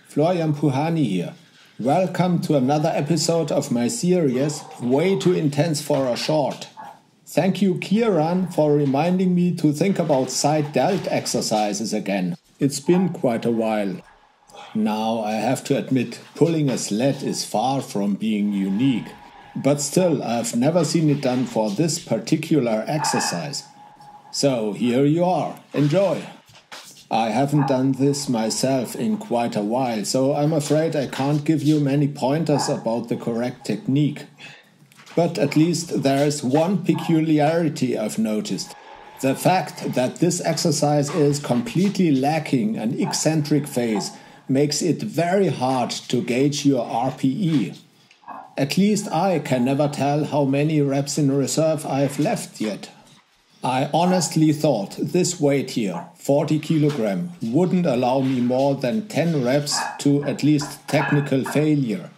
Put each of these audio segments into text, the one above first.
Florian Puhani here. Welcome to another episode of my series, Way Too Intense for a Short. Thank you, Kieran, for reminding me to think about side delt exercises again. It's been quite a while. Now, I have to admit, pulling a sled is far from being unique. But still, I've never seen it done for this particular exercise. So, here you are. Enjoy! I haven't done this myself in quite a while, so I'm afraid I can't give you many pointers about the correct technique. But at least there is one peculiarity I've noticed. The fact that this exercise is completely lacking an eccentric phase makes it very hard to gauge your RPE. At least I can never tell how many reps in reserve I've left yet. I honestly thought this weight here, 40 kg, wouldn't allow me more than 10 reps to at least technical failure.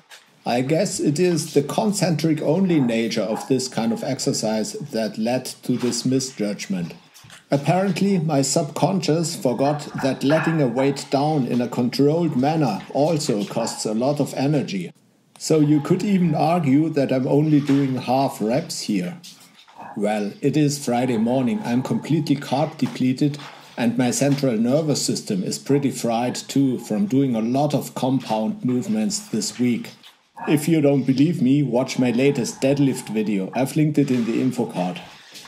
I guess it is the concentric only nature of this kind of exercise that led to this misjudgment. Apparently, my subconscious forgot that letting a weight down in a controlled manner also costs a lot of energy. So you could even argue that I'm only doing half reps here. Well, it is Friday morning, I'm completely carb depleted and my central nervous system is pretty fried too from doing a lot of compound movements this week. If you don't believe me, watch my latest deadlift video, I've linked it in the info card.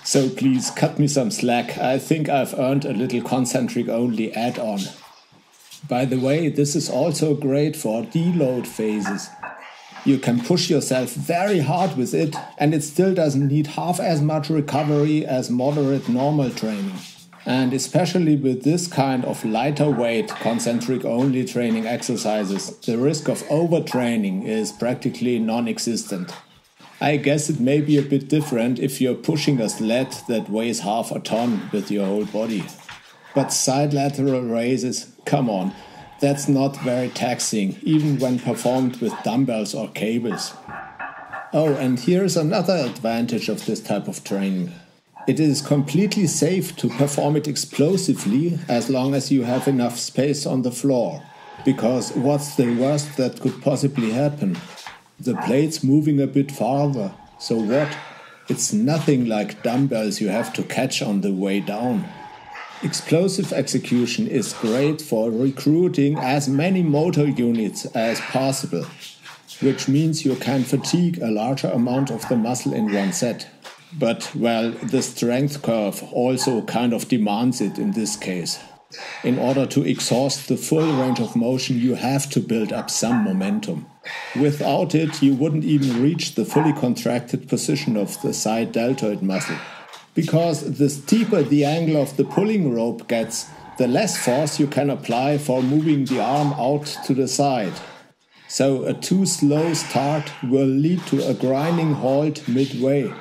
So please cut me some slack, I think I've earned a little concentric only add-on. By the way, this is also great for deload phases. You can push yourself very hard with it and it still doesn't need half as much recovery as moderate normal training. And especially with this kind of lighter weight concentric only training exercises, the risk of overtraining is practically non-existent. I guess it may be a bit different if you're pushing a sled that weighs half a ton with your whole body. But side lateral raises, come on. That's not very taxing, even when performed with dumbbells or cables. Oh, and here's another advantage of this type of training. It is completely safe to perform it explosively as long as you have enough space on the floor. Because what's the worst that could possibly happen? The plate's moving a bit farther, so what? It's nothing like dumbbells you have to catch on the way down. Explosive execution is great for recruiting as many motor units as possible, which means you can fatigue a larger amount of the muscle in one set. But, well, the strength curve also kind of demands it in this case. In order to exhaust the full range of motion, you have to build up some momentum. Without it, you wouldn't even reach the fully contracted position of the side deltoid muscle. Because the steeper the angle of the pulling rope gets, the less force you can apply for moving the arm out to the side. So a too slow start will lead to a grinding halt midway.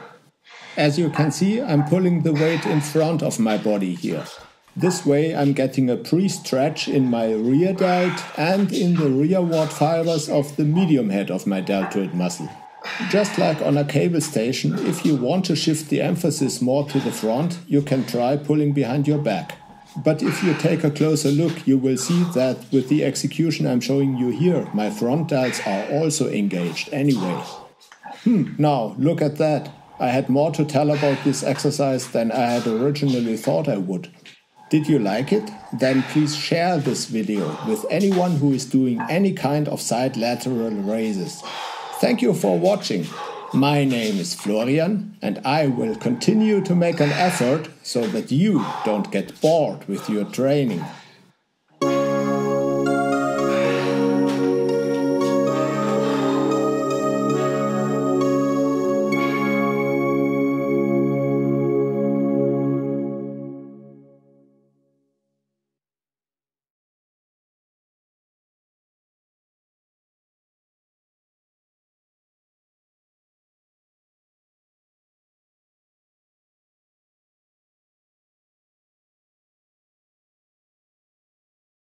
As you can see, I'm pulling the weight in front of my body here. This way I'm getting a pre-stretch in my rear delt and in the rearward fibers of the medium head of my deltoid muscle. Just like on a cable station, if you want to shift the emphasis more to the front, you can try pulling behind your back. But if you take a closer look, you will see that with the execution I'm showing you here, my front delts are also engaged anyway. Now, look at that. I had more to tell about this exercise than I had originally thought I would. Did you like it? Then please share this video with anyone who is doing any kind of side lateral raises. Thank you for watching. My name is Florian and I will continue to make an effort so that you don't get bored with your training.